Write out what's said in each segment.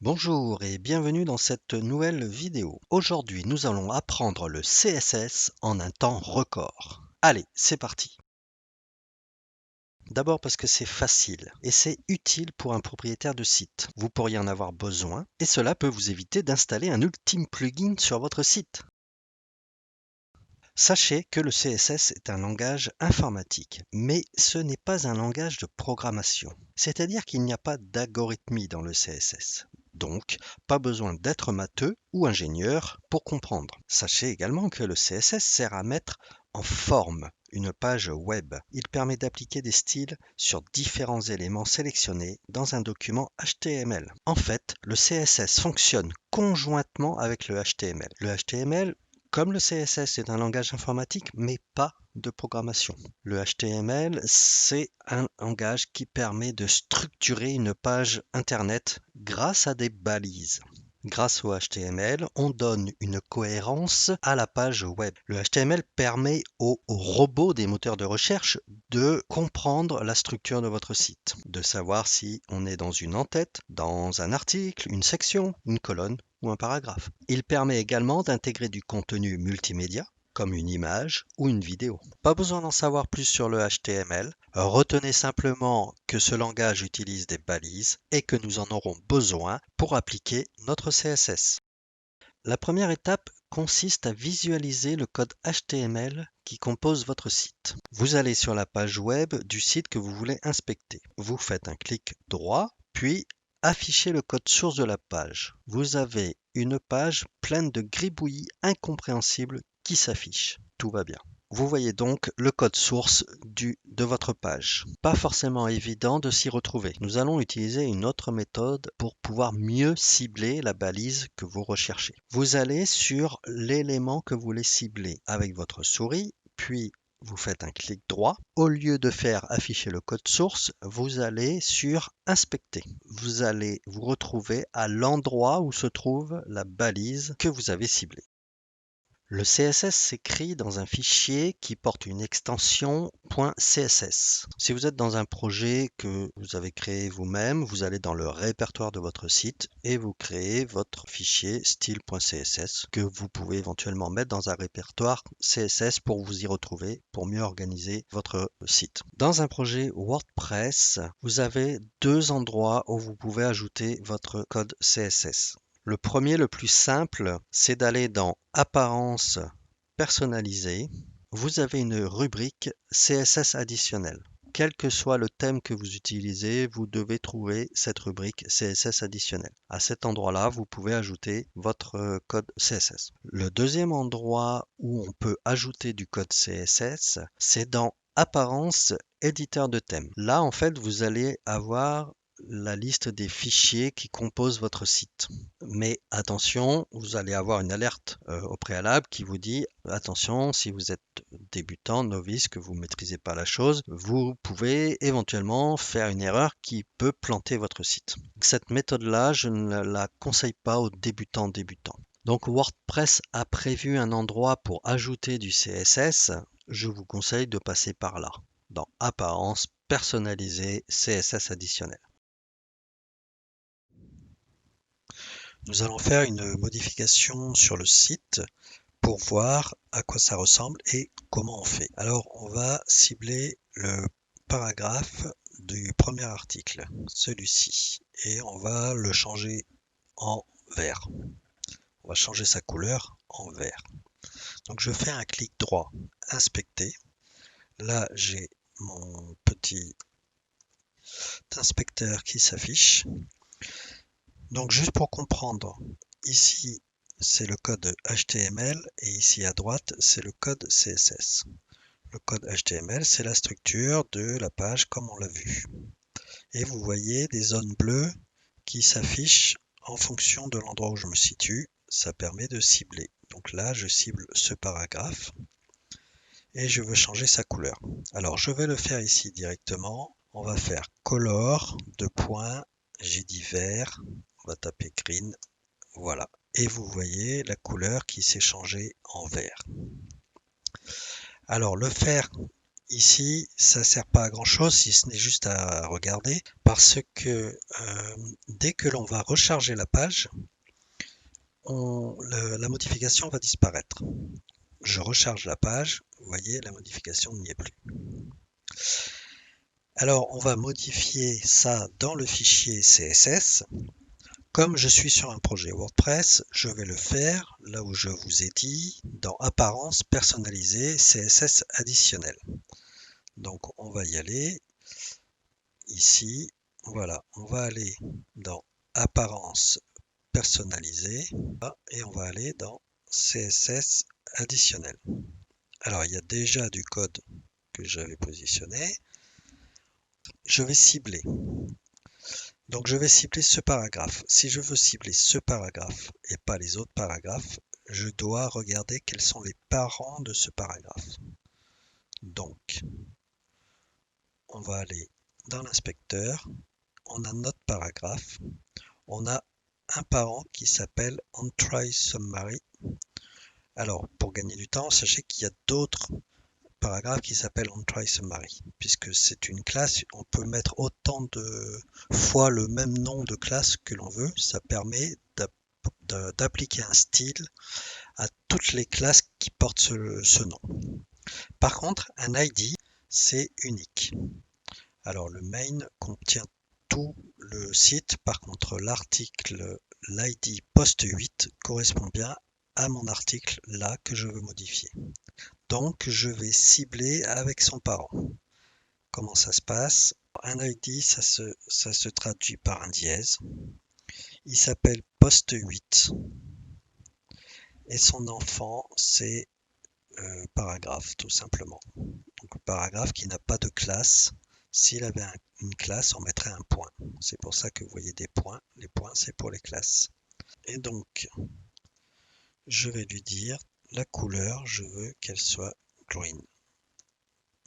Bonjour et bienvenue dans cette nouvelle vidéo. Aujourd'hui, nous allons apprendre le CSS en un temps record. Allez, c'est parti. D'abord parce que c'est facile et c'est utile pour un propriétaire de site. Vous pourriez en avoir besoin et cela peut vous éviter d'installer un ultime plugin sur votre site. Sachez que le CSS est un langage informatique, mais ce n'est pas un langage de programmation. C'est-à-dire qu'il n'y a pas d'algorithmie dans le CSS. Donc, pas besoin d'être matheux ou ingénieur pour comprendre. Sachez également que le CSS sert à mettre en forme une page web. Il permet d'appliquer des styles sur différents éléments sélectionnés dans un document HTML. En fait, le CSS fonctionne conjointement avec le HTML. Le HTML, comme le CSS, est un langage informatique, mais pas de programmation. Le HTML, c'est un langage qui permet de structurer une page Internet grâce à des balises. Grâce au HTML, on donne une cohérence à la page web. Le HTML permet aux robots des moteurs de recherche de comprendre la structure de votre site, de savoir si on est dans une en-tête, dans un article, une section, une colonne ou un paragraphe. Il permet également d'intégrer du contenu multimédia, comme une image ou une vidéo. Pas besoin d'en savoir plus sur le HTML. Retenez simplement que ce langage utilise des balises et que nous en aurons besoin pour appliquer notre CSS. La première étape consiste à visualiser le code HTML qui compose votre site. Vous allez sur la page web du site que vous voulez inspecter. Vous faites un clic droit, puis affichez le code source de la page. Vous avez une page pleine de gribouillis incompréhensibles qui s'affichent. Tout va bien. Vous voyez donc le code source de votre page. Pas forcément évident de s'y retrouver. Nous allons utiliser une autre méthode pour pouvoir mieux cibler la balise que vous recherchez. Vous allez sur l'élément que vous voulez cibler avec votre souris, puis vous faites un clic droit. Au lieu de faire afficher le code source, vous allez sur Inspecter. Vous allez vous retrouver à l'endroit où se trouve la balise que vous avez ciblée. Le CSS s'écrit dans un fichier qui porte une extension .css. Si vous êtes dans un projet que vous avez créé vous-même, vous allez dans le répertoire de votre site et vous créez votre fichier style.css que vous pouvez éventuellement mettre dans un répertoire CSS pour vous y retrouver, pour mieux organiser votre site. Dans un projet WordPress, vous avez deux endroits où vous pouvez ajouter votre code CSS. Le premier, le plus simple, c'est d'aller dans Apparence personnalisée. Vous avez une rubrique CSS additionnel. Quel que soit le thème que vous utilisez, vous devez trouver cette rubrique CSS additionnel. À cet endroit-là, vous pouvez ajouter votre code CSS. Le deuxième endroit où on peut ajouter du code CSS, c'est dans Apparence éditeur de thème. Là, en fait, vous allez avoir la liste des fichiers qui composent votre site. Mais attention, vous allez avoir une alerte au préalable qui vous dit attention, si vous êtes débutant, novice, que vous ne maîtrisez pas la chose, vous pouvez éventuellement faire une erreur qui peut planter votre site. Cette méthode-là, je ne la conseille pas aux débutants. Donc WordPress a prévu un endroit pour ajouter du CSS. Je vous conseille de passer par là, dans Apparence, personnaliser, CSS additionnel. Nous allons faire une modification sur le site pour voir à quoi ça ressemble et comment on fait. Alors, on va cibler le paragraphe du premier article, celui-ci, et on va le changer en vert. On va changer sa couleur en vert. Donc, je fais un clic droit, inspecter. Là, j'ai mon petit inspecteur qui s'affiche. Donc, juste pour comprendre, ici, c'est le code HTML et ici à droite, c'est le code CSS. Le code HTML, c'est la structure de la page comme on l'a vu. Et vous voyez des zones bleues qui s'affichent en fonction de l'endroit où je me situe. Ça permet de cibler. Donc là, je cible ce paragraphe et je veux changer sa couleur. Alors, je vais le faire ici directement. On va faire color, j'ai dit vert, on va taper green, voilà. Et vous voyez la couleur qui s'est changée en vert. Alors, le faire ici, ça sert pas à grand chose si ce n'est juste à regarder parce que dès que l'on va recharger la page, la modification va disparaître. Je recharge la page, vous voyez, la modification n'y est plus. Alors, on va modifier ça dans le fichier CSS. Comme je suis sur un projet WordPress, je vais le faire là où je vous ai dit, dans Apparence personnalisée CSS additionnel. Donc, on va y aller ici. Voilà, on va aller dans Apparence personnalisée et on va aller dans CSS additionnel. Alors, il y a déjà du code que j'avais positionné. Je vais cibler. Donc, je vais cibler ce paragraphe. Si je veux cibler ce paragraphe et pas les autres paragraphes, je dois regarder quels sont les parents de ce paragraphe. Donc, on va aller dans l'inspecteur. On a notre paragraphe. On a un parent qui s'appelle Entry Summary. Alors, pour gagner du temps, sachez qu'il y a d'autres paragraphe qui s'appelle Entry Summary. Puisque c'est une classe, on peut mettre autant de fois le même nom de classe que l'on veut. Ça permet d'appliquer un style à toutes les classes qui portent ce nom. Par contre, un ID, c'est unique. Alors le main contient tout le site. Par contre, l'article, l'ID post 8 correspond bien à mon article là que je veux modifier. Donc, je vais cibler avec son parent. Comment ça se passe? Un ID, ça se traduit par un dièse. Il s'appelle post 8. Et son enfant, c'est paragraphe, tout simplement. Donc, paragraphe qui n'a pas de classe. S'il avait une classe, on mettrait un point. C'est pour ça que vous voyez des points. Les points, c'est pour les classes. Et donc, je vais lui dire la couleur, je veux qu'elle soit green.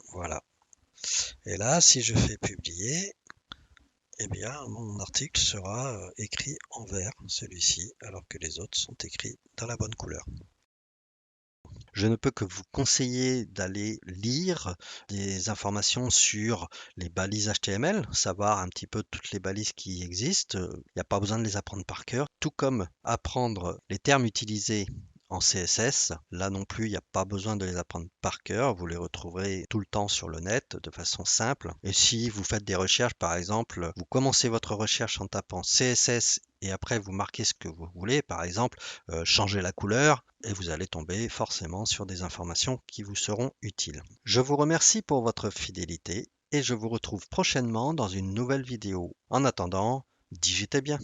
Voilà. Et là, si je fais publier, eh bien, mon article sera écrit en vert, celui-ci, alors que les autres sont écrits dans la bonne couleur. Je ne peux que vous conseiller d'aller lire des informations sur les balises HTML, savoir un petit peu toutes les balises qui existent. Il n'y a pas besoin de les apprendre par cœur, tout comme apprendre les termes utilisés en CSS. Là non plus, il n'y a pas besoin de les apprendre par cœur. Vous les retrouverez tout le temps sur le net de façon simple. Et si vous faites des recherches, par exemple, vous commencez votre recherche en tapant CSS et après vous marquez ce que vous voulez, par exemple, changer la couleur, et vous allez tomber forcément sur des informations qui vous seront utiles. Je vous remercie pour votre fidélité et je vous retrouve prochainement dans une nouvelle vidéo. En attendant, digitez bien.